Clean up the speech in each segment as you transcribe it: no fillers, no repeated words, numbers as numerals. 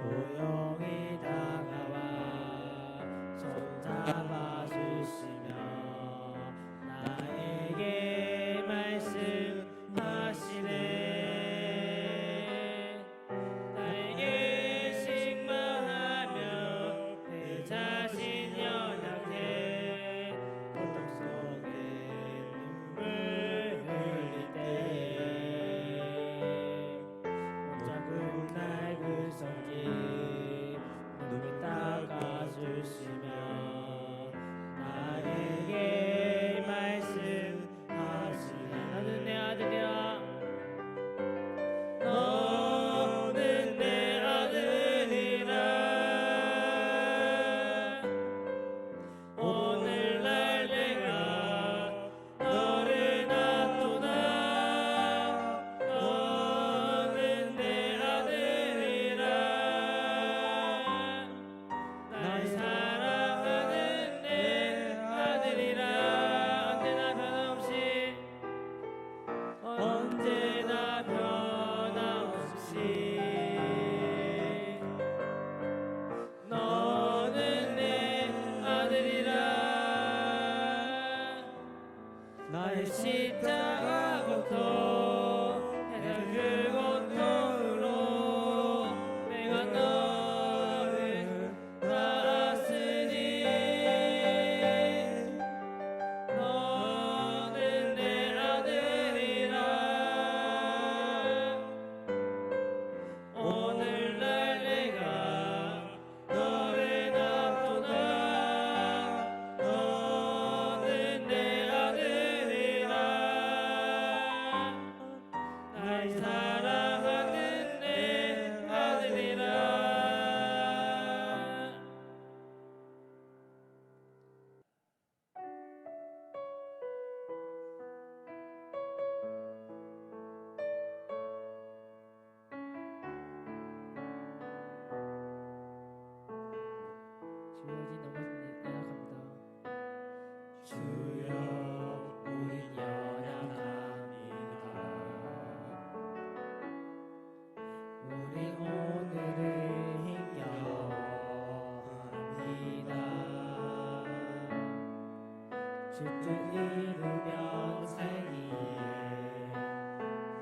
조용히 다가와 손잡아 주시며 나에게 말씀하시네. 나에게 식마하며 내 자신 연약해 고통 속에 눈물 흘릴 때 작은 날 구성지 눈을 닦아주시며 나에게 말씀하시네. 너는 내 아들이야. 너는 내 아들이라. 오늘날 내가 너를 놔두나. 너는 내 아들이라. 날 사랑하는 내 아들이라. 언제나 변함없이 너는 내 아들이라. 나의 십자가 고통 그 고통으로 내가 너를 낳았으니 너는 내 아들이라. 오늘날 내가 너를 놔두나. 너는 내 아들이라. 날 사랑하는 내 아들이라. 주여지 너무 연약합니다. 주여 우린 연약합니다. 우리 오늘을 힘겨워합니다. 주 뜻 이루며 살기에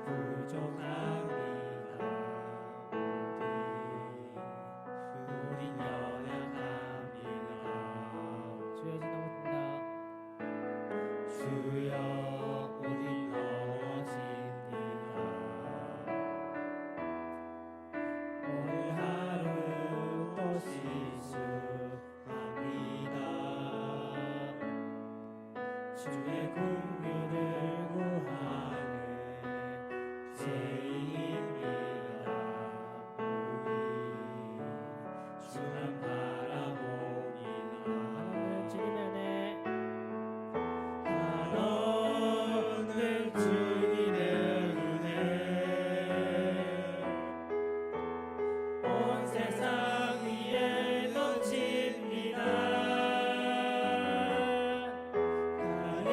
부족합니다. 우린 연약합니다. 주여 지나갑니다. 주여 우린 넘어집니다. 오늘 하루 또 실수합니다. 주의 긍휼을 구하는 죄인입니다. 우리 주만 바라봅니다. 하나님은 주님의 은혜. 하나는 주님의 은혜. 온 세상 위에 넘칩니다. 가리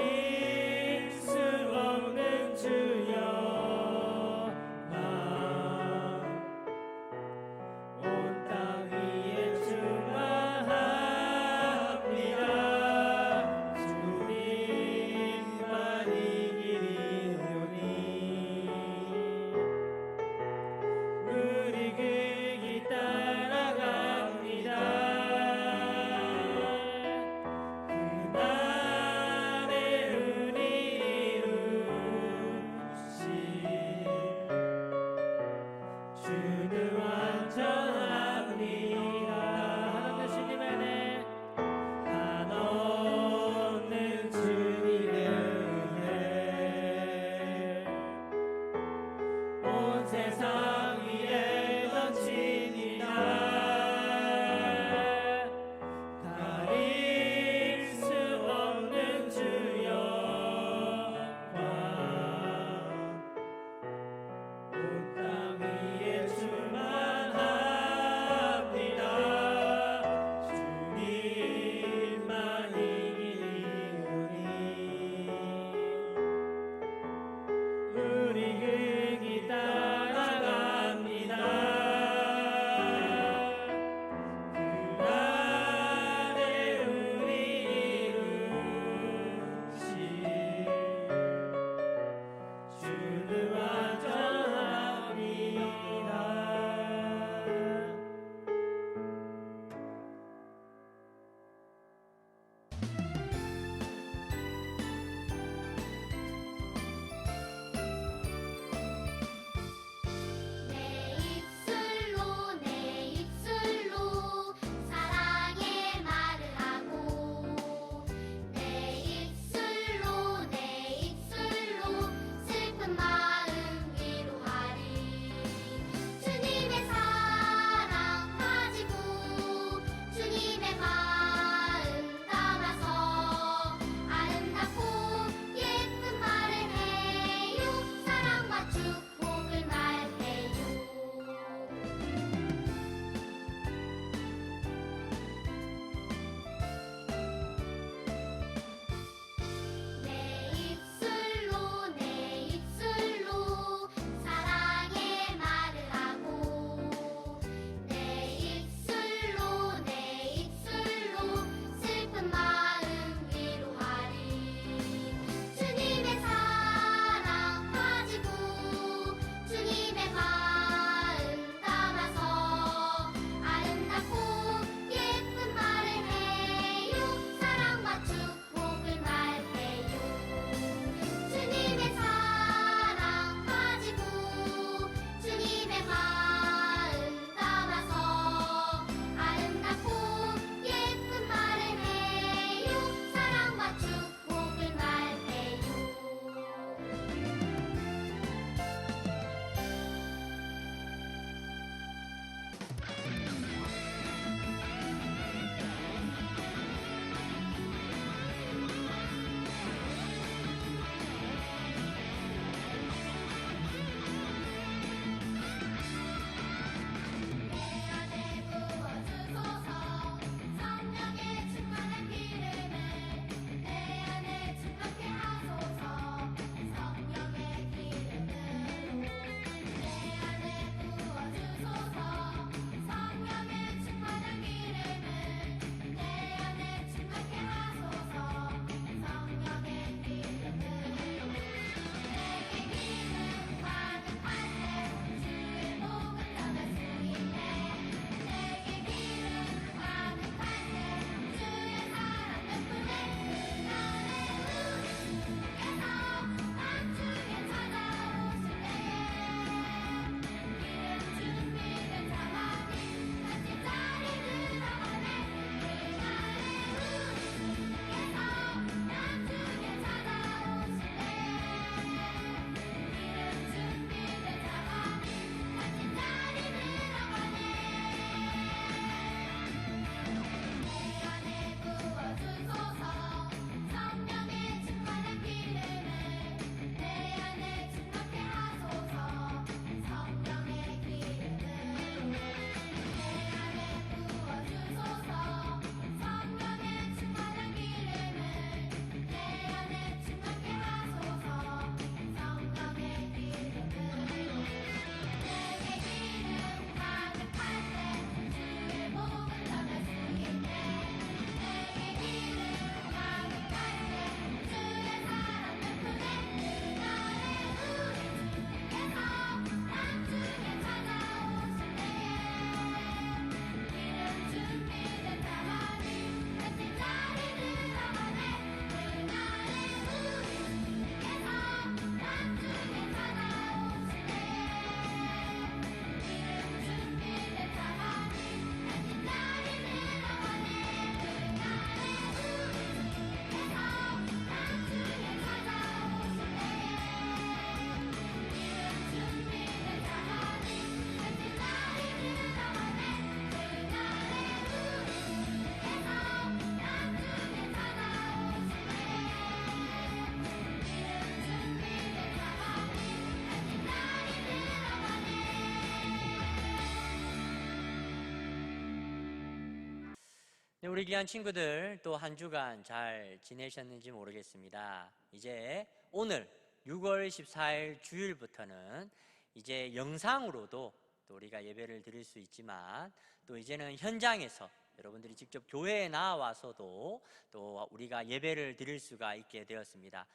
우리 귀한 친구들 또 한 주간 잘 지내셨는지 모르겠습니다. 이제 오늘 6월 14일 주일부터는 이제 영상으로도 또 우리가 예배를 드릴 수 있지만 또 이제는 현장에서 여러분들이 직접 교회에 나와서도 또 우리가 예배를 드릴 수가 있게 되었습니다.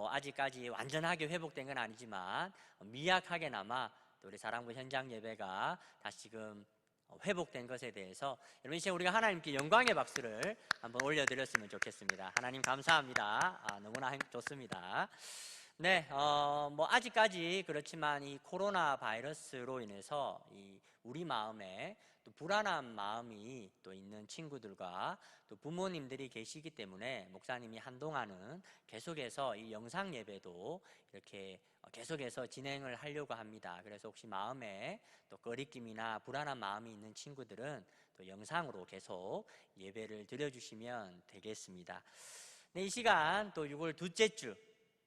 아직까지 완전하게 회복된 건 아니지만 미약하게나마 또 우리 사랑부 현장 예배가 다시금 회복된 것에 대해서 여러분 이제 우리가 하나님께 영광의 박수를 한번 올려드렸으면 좋겠습니다. 하나님 감사합니다. 너무나 좋습니다. 네, 아직까지 그렇지만 이 코로나 바이러스로 인해서 우리 마음에 또 불안한 마음이 또 있는 친구들과 또 부모님들이 계시기 때문에 목사님이 한동안은 계속해서 이 영상 예배도 이렇게 계속해서 진행을 하려고 합니다. 그래서 혹시 마음에 또 꺼리낌이나 불안한 마음이 있는 친구들은 또 영상으로 계속 예배를 드려주시면 되겠습니다. 네, 이 시간 또 6월 둘째 주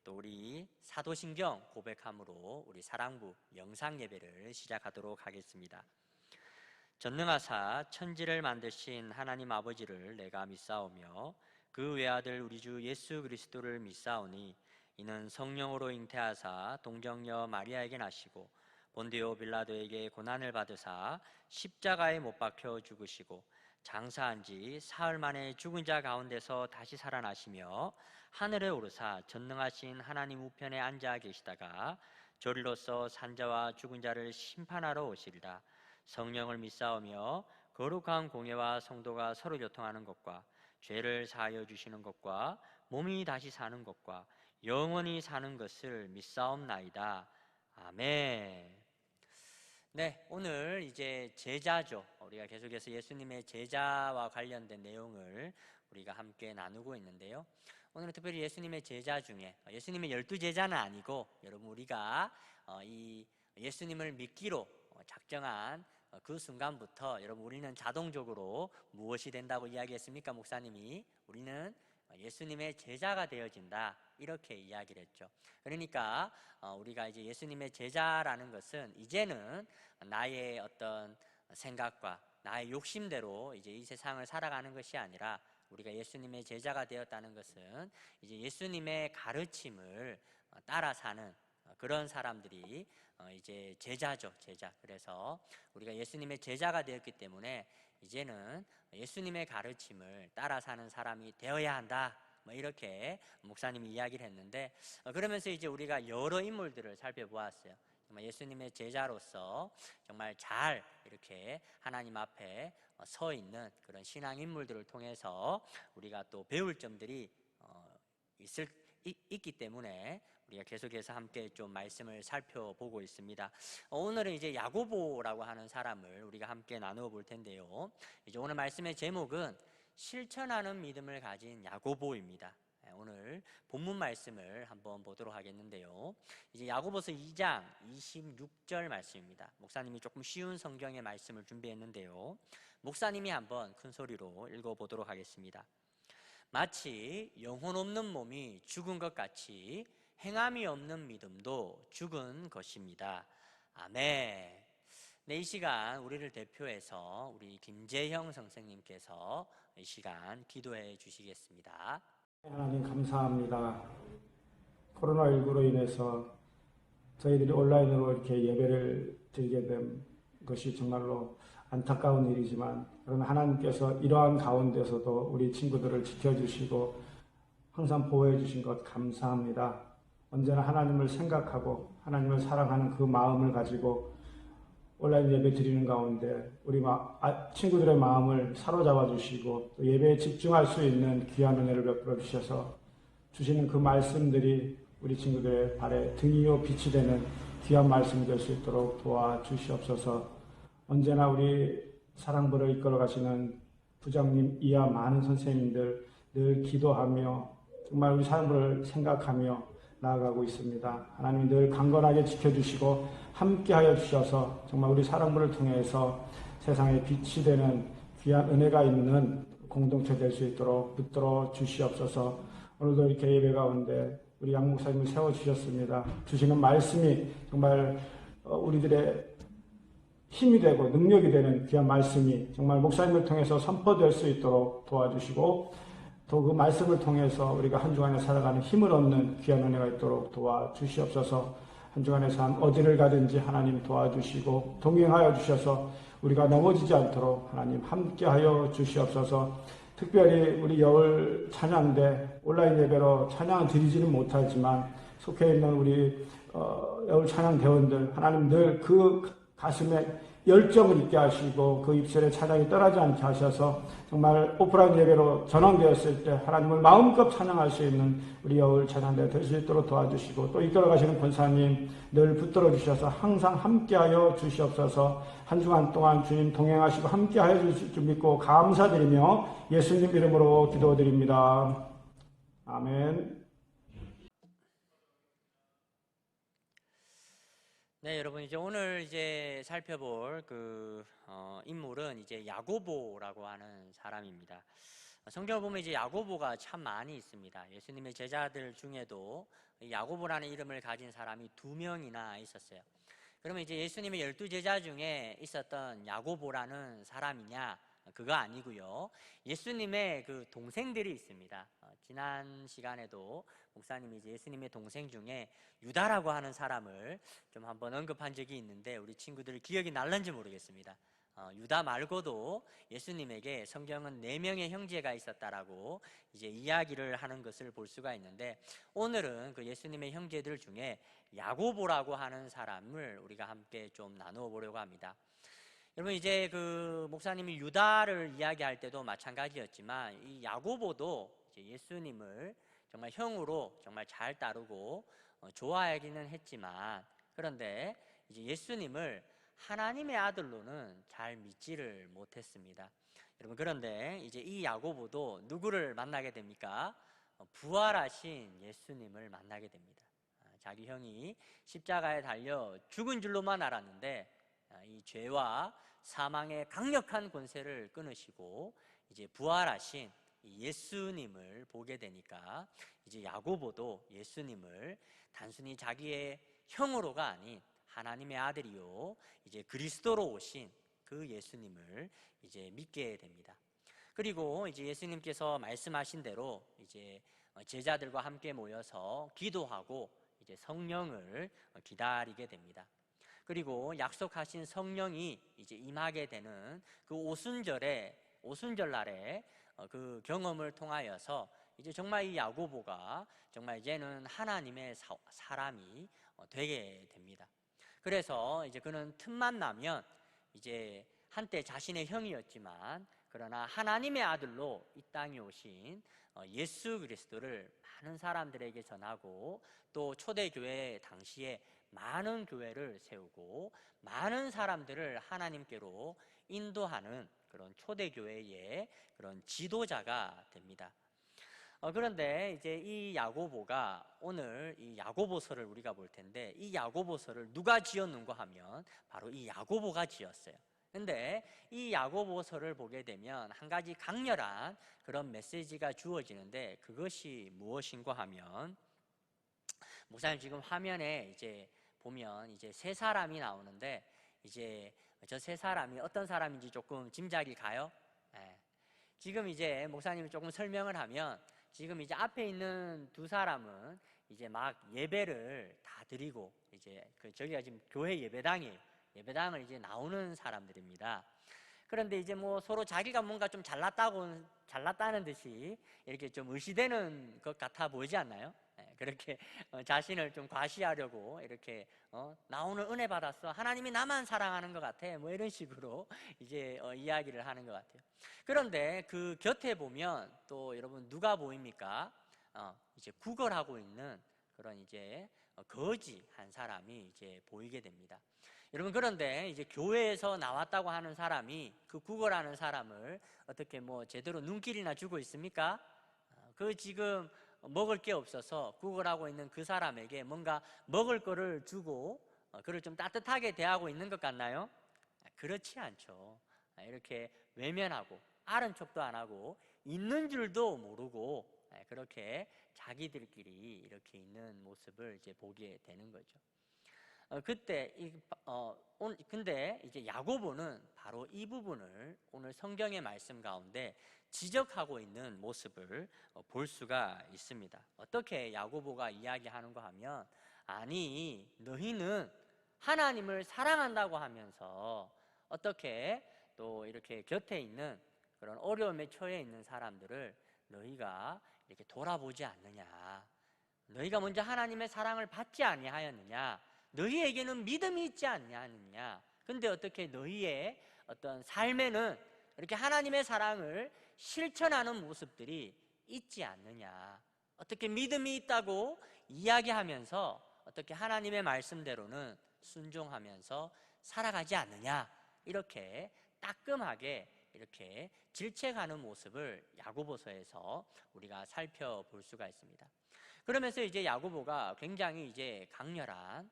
또 우리 사도신경 고백함으로 우리 사랑부 영상 예배를 시작하도록 하겠습니다. 전능하사 천지를 만드신 하나님 아버지를 내가 믿사오며 그 외아들 우리 주 예수 그리스도를 믿사오니 이는 성령으로 잉태하사 동정녀 마리아에게 나시고 본디오 빌라도에게 고난을 받으사 십자가에 못 박혀 죽으시고 장사한 지 사흘 만에 죽은 자 가운데서 다시 살아나시며 하늘에 오르사 전능하신 하나님 우편에 앉아 계시다가 저리로서 산자와 죽은 자를 심판하러 오시리라. 성령을 믿사오며 거룩한 공예와 성도가 서로 교통하는 것과 죄를 사하여 주시는 것과 몸이 다시 사는 것과 영원히 사는 것을 믿사옵나이다. 아멘. 네, 오늘 이제 제자죠. 우리가 계속해서 예수님의 제자와 관련된 내용을 우리가 함께 나누고 있는데요. 오늘은 특별히 예수님의 제자 중에 예수님의 12제자는 아니고 여러분 우리가 이 예수님을 믿기로 작정한 그 순간부터 여러분 우리는 자동적으로 무엇이 된다고 이야기했습니까? 목사님이 우리는 예수님의 제자가 되어진다 이렇게 이야기를 했죠. 그러니까 우리가 이제 예수님의 제자라는 것은 이제는 나의 어떤 생각과 나의 욕심대로 이제 이 세상을 살아가는 것이 아니라 우리가 예수님의 제자가 되었다는 것은 이제 예수님의 가르침을 따라 사는 그런 사람들이 이제 제자죠, 제자. 그래서 우리가 예수님의 제자가 되었기 때문에 이제는 예수님의 가르침을 따라 사는 사람이 되어야 한다. 이렇게 목사님이 이야기를 했는데 그러면서 이제 우리가 여러 인물들을 살펴보았어요. 정말 예수님의 제자로서 정말 잘 이렇게 하나님 앞에 서 있는 그런 신앙 인물들을 통해서 우리가 또 배울 점들이 있기 때문에 우리가 계속해서 함께 좀 말씀을 살펴보고 있습니다. 오늘은 이제 야고보라고 하는 사람을 우리가 함께 나누어 볼 텐데요. 이제 오늘 말씀의 제목은 실천하는 믿음을 가진 야고보입니다. 오늘 본문 말씀을 한번 보도록 하겠는데요. 이제 야고보서 2장 26절 말씀입니다. 목사님이 조금 쉬운 성경의 말씀을 준비했는데요. 목사님이 한번 큰 소리로 읽어보도록 하겠습니다. 마치 영혼 없는 몸이 죽은 것 같이 행함이 없는 믿음도 죽은 것입니다. 아멘. 네, 이 시간 우리를 대표해서 우리 김재형 선생님께서 이 시간 기도해 주시겠습니다. 하나님 감사합니다. 코로나19로 인해서 저희들이 온라인으로 이렇게 예배를 드리게 된 것이 정말로 안타까운 일이지만 그러나 하나님께서 이러한 가운데서도 우리 친구들을 지켜주시고 항상 보호해 주신 것 감사합니다. 언제나 하나님을 생각하고 하나님을 사랑하는 그 마음을 가지고 온라인 예배 드리는 가운데 우리 친구들의 마음을 사로잡아 주시고 또 예배에 집중할 수 있는 귀한 은혜를 베풀어 주셔서 주시는 그 말씀들이 우리 친구들의 발에 등이요 빛이 되는 귀한 말씀이 될 수 있도록 도와주시옵소서. 언제나 우리 사랑부를 이끌어 가시는 부장님 이하 많은 선생님들 늘 기도하며 정말 우리 사랑부를 생각하며 나아가고 있습니다. 하나님 늘 강건하게 지켜주시고 함께하여 주셔서 정말 우리 사랑부를 통해서 세상에 빛이 되는 귀한 은혜가 있는 공동체 될 수 있도록 붙들어 주시옵소서. 오늘도 이렇게 예배 가운데 우리 양 목사님을 세워주셨습니다. 주시는 말씀이 정말 우리들의 힘이 되고 능력이 되는 귀한 말씀이 정말 목사님을 통해서 선포될 수 있도록 도와주시고 또 그 말씀을 통해서 우리가 한 주간에 살아가는 힘을 얻는 귀한 은혜가 있도록 도와주시옵소서. 한 주간의 삶 어디를 가든지 하나님 도와주시고 동행하여 주셔서 우리가 넘어지지 않도록 하나님 함께하여 주시옵소서. 특별히 우리 여울 찬양대 온라인 예배로 찬양을 드리지는 못하지만 속해 있는 우리 여울 찬양대원들 하나님 늘 그 가슴에 열정을 있게 하시고 그 입술에 찬양이 떠나지 않게 하셔서 정말 오프라인 예배로 전환되었을 때 하나님을 마음껏 찬양할 수 있는 우리 여울 찬양대 될 수 있도록 도와주시고 또 이끌어 가시는 권사님 늘 붙들어 주셔서 항상 함께하여 주시옵소서. 한 주간 동안 주님 동행하시고 함께하여 주실 줄 믿고 감사드리며 예수님 이름으로 기도드립니다. 아멘. 네, 여러분 이제 오늘 이제 살펴볼 인물은 이제 야고보라고 하는 사람입니다. 성경을 보면 이제 야고보가 참 많이 있습니다. 예수님의 제자들 중에도 야고보라는 이름을 가진 사람이 2명이나 있었어요. 그러면 이제 예수님의 12제자 중에 있었던 야고보라는 사람이냐? 그거 아니고요. 예수님의 그 동생들이 있습니다. 지난 시간에도 목사님이 이제 예수님의 동생 중에 유다라고 하는 사람을 좀 한번 언급한 적이 있는데 우리 친구들 기억이 날는지 모르겠습니다. 유다 말고도 예수님에게 성경은 4명의 형제가 있었다라고 이제 이야기를 하는 것을 볼 수가 있는데 오늘은 그 예수님의 형제들 중에 야고보라고 하는 사람을 우리가 함께 좀 나누어 보려고 합니다. 여러분 이제 그 목사님이 유다를 이야기할 때도 마찬가지였지만 이 야고보도 이제 예수님을 정말 형으로 정말 잘 따르고 좋아하기는 했지만 그런데 이제 예수님을 하나님의 아들로는 잘 믿지를 못했습니다. 여러분 그런데 이제 이 야고보도 누구를 만나게 됩니까? 부활하신 예수님을 만나게 됩니다. 자기 형이 십자가에 달려 죽은 줄로만 알았는데 이 죄와 사망의 강력한 권세를 끊으시고 이제 부활하신 예수님을 보게 되니까 이제 야고보도 예수님을 단순히 자기의 형으로가 아닌 하나님의 아들이요 이제 그리스도로 오신 그 예수님을 이제 믿게 됩니다. 그리고 이제 예수님께서 말씀하신 대로 이제 제자들과 함께 모여서 기도하고 이제 성령을 기다리게 됩니다. 그리고 약속하신 성령이 이제 임하게 되는 그 오순절 날에 그 경험을 통하여서 이제 정말 이 야고보가 정말 이제는 하나님의 사람이 되게 됩니다. 그래서 이제 그는 틈만 나면 이제 한때 자신의 형이었지만 그러나 하나님의 아들로 이 땅에 오신 예수 그리스도를 많은 사람들에게 전하고 또 초대교회 당시에 많은 교회를 세우고 많은 사람들을 하나님께로 인도하는 그런 초대교회의 그런 지도자가 됩니다. 그런데 이제 이 야고보가 오늘 이 야고보서를 우리가 볼 텐데 이 야고보서를 누가 지었는가 하면 바로 이 야고보가 지었어요. 근데 이 야고보서를 보게 되면 한 가지 강렬한 그런 메시지가 주어지는데 그것이 무엇인가 하면 목사님 지금 화면에 이제 보면 이제 3사람이 나오는데 이제 저 3사람이 어떤 사람인지 조금 짐작이 가요? 네. 지금 이제 목사님이 조금 설명을 하면 지금 이제 앞에 있는 2사람은 이제 막 예배를 다 드리고 이제 저기가 지금 교회 예배당이에요. 예배당을 이제 나오는 사람들입니다. 그런데 이제 뭐 서로 자기가 뭔가 좀 잘났다는 듯이 이렇게 좀 의시되는 것 같아 보이지 않나요? 그렇게 자신을 좀 과시하려고 이렇게 나 오늘 은혜 받았어, 하나님이 나만 사랑하는 것 같아, 뭐 이런 식으로 이제 이야기를 하는 것 같아요. 그런데 그 곁에 보면 또 여러분 누가 보입니까? 이제 구걸하고 있는 그런 이제 거지 한 사람이 이제 보이게 됩니다. 여러분 그런데 이제 교회에서 나왔다고 하는 사람이 그 구걸하는 사람을 어떻게 뭐 제대로 눈길이나 주고 있습니까? 그 지금 먹을 게 없어서 구걸하고 있는 그 사람에게 뭔가 먹을 거를 주고 그를 좀 따뜻하게 대하고 있는 것 같나요? 그렇지 않죠. 이렇게 외면하고 아는 척도 안 하고 있는 줄도 모르고 그렇게 자기들끼리 이렇게 있는 모습을 이제 보게 되는 거죠. 그때 근데 이제 야고보는 바로 이 부분을 오늘 성경의 말씀 가운데 지적하고 있는 모습을 볼 수가 있습니다. 어떻게 야고보가 이야기하는가 하면, 아니 너희는 하나님을 사랑한다고 하면서 어떻게 또 이렇게 곁에 있는 그런 어려움에 처해 있는 사람들을 너희가 이렇게 돌아보지 않느냐, 너희가 먼저 하나님의 사랑을 받지 아니하였느냐, 너희에게는 믿음이 있지 않느냐. 근데 어떻게 너희의 어떤 삶에는 이렇게 하나님의 사랑을 실천하는 모습들이 있지 않느냐, 어떻게 믿음이 있다고 이야기하면서 어떻게 하나님의 말씀대로는 순종하면서 살아가지 않느냐, 이렇게 따끔하게 이렇게 질책하는 모습을 야고보서에서 우리가 살펴볼 수가 있습니다. 그러면서 이제 야고보가 굉장히 이제 강렬한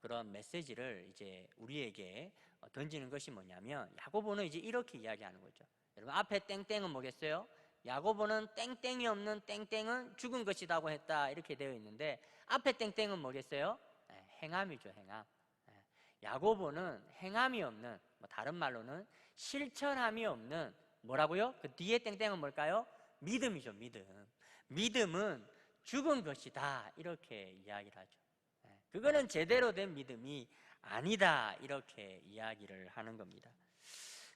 그런 메시지를 이제 우리에게 던지는 것이 뭐냐면, 야고보는 이제 이렇게 이야기하는 거죠. 여러분, 앞에 땡땡은 뭐겠어요? 야고보는 땡땡이 없는 땡땡은 죽은 것이라고 했다, 이렇게 되어 있는데, 앞에 땡땡은 뭐겠어요? 행함이죠, 행함. 야고보는 행함이 없는, 다른 말로는 실천함이 없는, 뭐라고요? 그 뒤에 땡땡은 뭘까요? 믿음이죠, 믿음. 믿음은 죽은 것이다, 이렇게 이야기를 하죠. 그거는 제대로 된 믿음이 아니다, 이렇게 이야기를 하는 겁니다.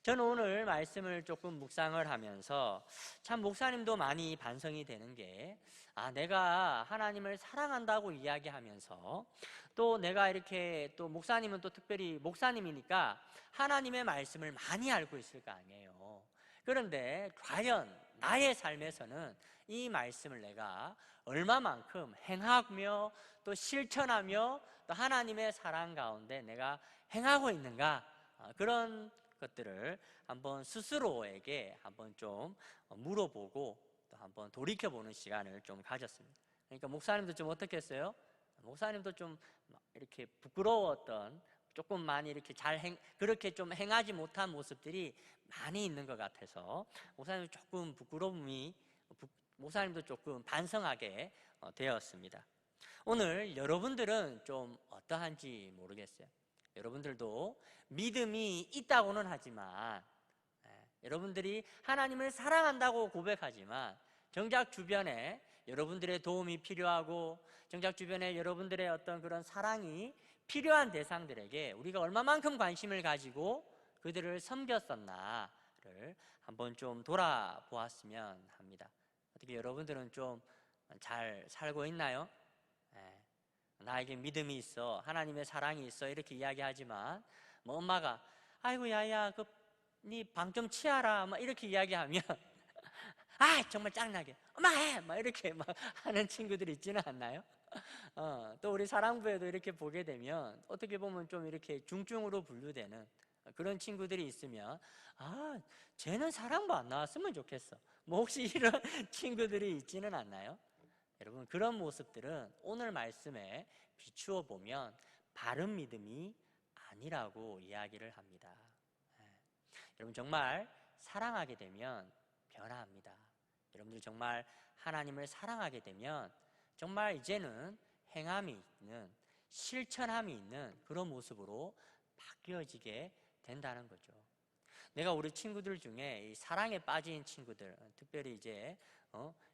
저는 오늘 말씀을 조금 묵상을 하면서 참 목사님도 많이 반성이 되는 게, 내가 하나님을 사랑한다고 이야기하면서 또 내가 이렇게, 또 목사님은 또 특별히 목사님이니까 하나님의 말씀을 많이 알고 있을 거 아니에요. 그런데 과연 나의 삶에서는 이 말씀을 내가 얼마만큼 행하며 또 실천하며 또 하나님의 사랑 가운데 내가 행하고 있는가, 그런 것들을 한번 스스로에게 한번 좀 물어보고 또 한번 돌이켜보는 시간을 좀 가졌습니다. 그러니까 목사님도 좀 어떻게 했어요? 목사님도 좀 이렇게 부끄러웠던, 조금 많이 이렇게 그렇게 좀 행하지 못한 모습들이 많이 있는 것 같아서 목사님 조금 목사님도 조금 반성하게 되었습니다. 오늘 여러분들은 좀 어떠한지 모르겠어요. 여러분들도 믿음이 있다고는 하지만, 여러분들이 하나님을 사랑한다고 고백하지만 정작 주변에 여러분들의 도움이 필요하고 정작 주변에 여러분들의 어떤 그런 사랑이 필요한 대상들에게 우리가 얼마만큼 관심을 가지고 그들을 섬겼었나를 한번 좀 돌아보았으면 합니다. 어떻게 여러분들은 좀 잘 살고 있나요? 나에게 믿음이 있어, 하나님의 사랑이 있어, 이렇게 이야기하지만 뭐 엄마가 아이고 야야 네 방 좀 치워라 막 이렇게 이야기하면 정말 짱나게 엄마 해! 막 이렇게 막 하는 친구들이 있지는 않나요? 또 우리 사랑부에도 이렇게 보게 되면 어떻게 보면 좀 이렇게 중증으로 분류되는 그런 친구들이 있으면, 쟤는 사랑부 안 나왔으면 좋겠어, 뭐 혹시 이런 친구들이 있지는 않나요? 여러분, 그런 모습들은 오늘 말씀에 비추어 보면 바른 믿음이 아니라고 이야기를 합니다. 여러분, 정말 사랑하게 되면 변화합니다. 여러분들이 정말 하나님을 사랑하게 되면 정말 이제는 행함이 있는, 실천함이 있는 그런 모습으로 바뀌어지게 된다는 거죠. 내가 우리 친구들 중에 이 사랑에 빠진 친구들, 특별히 이제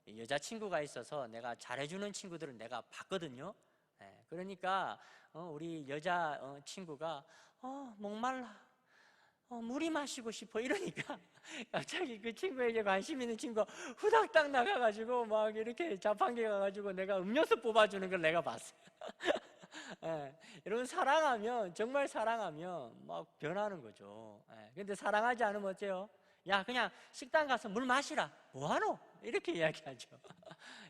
여자친구가 있어서 내가 잘해주는 친구들을 내가 봤거든요. 그러니까 우리 여자 친구가 목말라, 물이 마시고 싶어 이러니까 갑자기 그 친구에게 관심 있는 친구가 후닥닥 나가가지고 막 이렇게 자판기 가가지고 내가 음료수 뽑아주는 걸 내가 봤어요. 여러분, 사랑하면, 정말 사랑하면 막 변하는 거죠. 근데 사랑하지 않으면 어째요? 야, 그냥 식당 가서 물 마시라, 뭐하노? 이렇게 이야기하죠.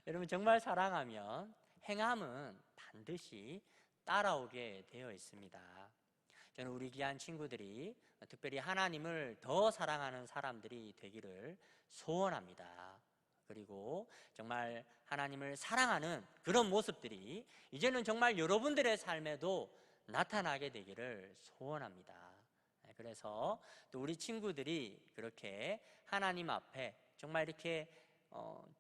여러분, 정말 사랑하면 행함은 반드시 따라오게 되어 있습니다. 저는 우리 귀한 친구들이 특별히 하나님을 더 사랑하는 사람들이 되기를 소원합니다. 그리고 정말 하나님을 사랑하는 그런 모습들이 이제는 정말 여러분들의 삶에도 나타나게 되기를 소원합니다. 그래서 또 우리 친구들이 그렇게 하나님 앞에 정말 이렇게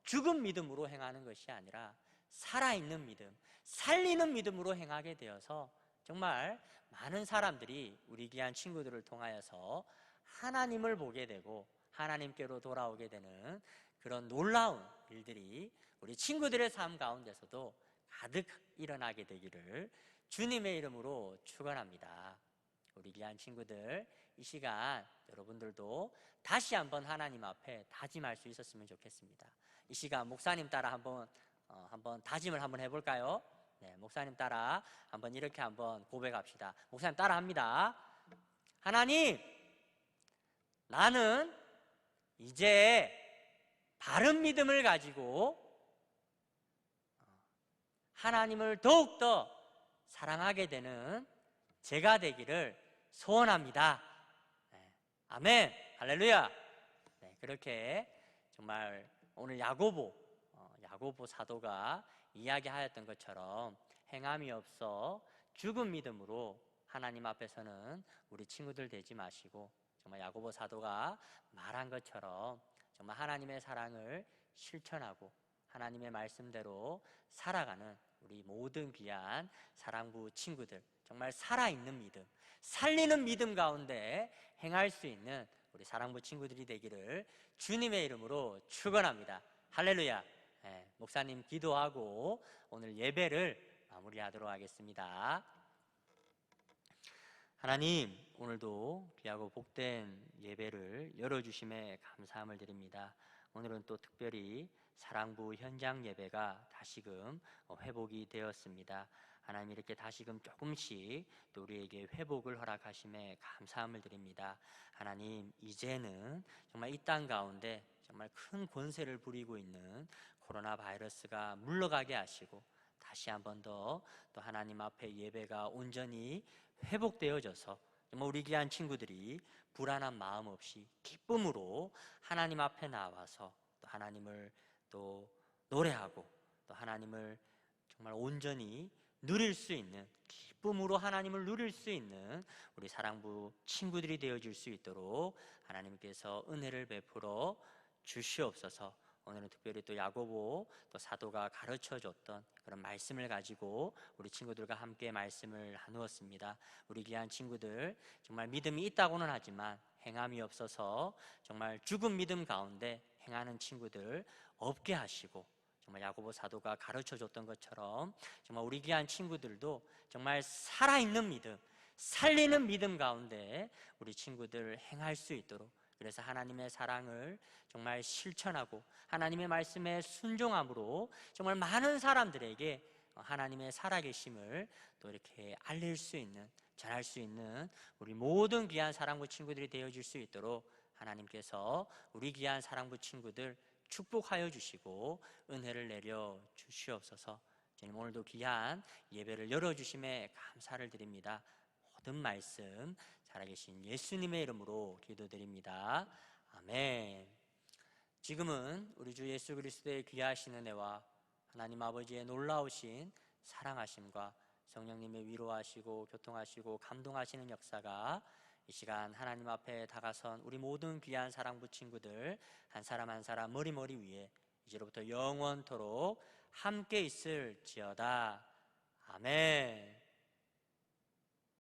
죽은 믿음으로 행하는 것이 아니라 살아있는 믿음, 살리는 믿음으로 행하게 되어서 정말 많은 사람들이 우리 귀한 친구들을 통하여서 하나님을 보게 되고 하나님께로 돌아오게 되는 그런 놀라운 일들이 우리 친구들의 삶 가운데서도 가득 일어나게 되기를 주님의 이름으로 축원합니다. 우리 귀한 친구들, 이 시간 여러분들도 다시 한번 하나님 앞에 다짐할 수 있었으면 좋겠습니다. 이 시간 목사님 따라 한번 다짐을 한번 해볼까요? 네, 목사님 따라 한번 이렇게 한번 고백합시다. 목사님 따라 합니다. 하나님, 나는 이제 바른 믿음을 가지고 하나님을 더욱더 사랑하게 되는 제가 되기를 소원합니다. 네, 아멘, 할렐루야. 네, 그렇게 정말 오늘 야고보 사도가 이야기하였던 것처럼 행함이 없어 죽은 믿음으로 하나님 앞에서는 우리 친구들 되지 마시고, 정말 야고보 사도가 말한 것처럼 정말 하나님의 사랑을 실천하고 하나님의 말씀대로 살아가는 우리 모든 귀한 사랑부 친구들, 정말 살아있는 믿음, 살리는 믿음 가운데 행할 수 있는 우리 사랑부 친구들이 되기를 주님의 이름으로 축원합니다. 할렐루야. 네, 목사님 기도하고 오늘 예배를 마무리하도록 하겠습니다. 하나님, 오늘도 귀하고 복된 예배를 열어주심에 감사함을 드립니다. 오늘은 또 특별히 사랑부 현장 예배가 다시금 회복이 되었습니다. 하나님, 이렇게 다시금 조금씩 또 우리에게 회복을 허락하심에 감사함을 드립니다. 하나님, 이제는 정말 이 땅 가운데 정말 큰 권세를 부리고 있는 코로나 바이러스가 물러가게 하시고 다시 한 번 더 또 하나님 앞에 예배가 온전히 회복되어져서 정말 우리 귀한 친구들이 불안한 마음 없이 기쁨으로 하나님 앞에 나와서 또 하나님을 또 노래하고 또 하나님을 정말 온전히 누릴 수 있는, 기쁨으로 하나님을 누릴 수 있는 우리 사랑부 친구들이 되어질 수 있도록 하나님께서 은혜를 베풀어 주시옵소서. 오늘은 특별히 또 야고보 또 사도가 가르쳐줬던 그런 말씀을 가지고 우리 친구들과 함께 말씀을 나누었습니다. 우리 귀한 친구들, 정말 믿음이 있다고는 하지만 행함이 없어서 정말 죽은 믿음 가운데 행하는 친구들 없게 하시고, 정말 야고보 사도가 가르쳐줬던 것처럼 정말 우리 귀한 친구들도 정말 살아있는 믿음, 살리는 믿음 가운데 우리 친구들 행할 수 있도록, 그래서 하나님의 사랑을 정말 실천하고 하나님의 말씀에 순종함으로 정말 많은 사람들에게 하나님의 살아계심을 또 이렇게 알릴 수 있는, 전할 수 있는 우리 모든 귀한 사랑부 친구들이 되어질 수 있도록 하나님께서 우리 귀한 사랑부 친구들 축복하여 주시고 은혜를 내려 주시옵소서. 주님, 오늘도 귀한 예배를 열어주심에 감사를 드립니다. 모든 말씀 살아계신 예수님의 이름으로 기도드립니다. 아멘. 지금은 우리 주 예수 그리스도의 귀하신 은혜와 하나님 아버지의 놀라우신 사랑하심과 성령님의 위로하시고 교통하시고 감동하시는 역사가 이 시간 하나님 앞에 다가선 우리 모든 귀한 사랑부 친구들 한 사람 한 사람 머리 위에 이제로부터 영원토록 함께 있을지어다. 아멘.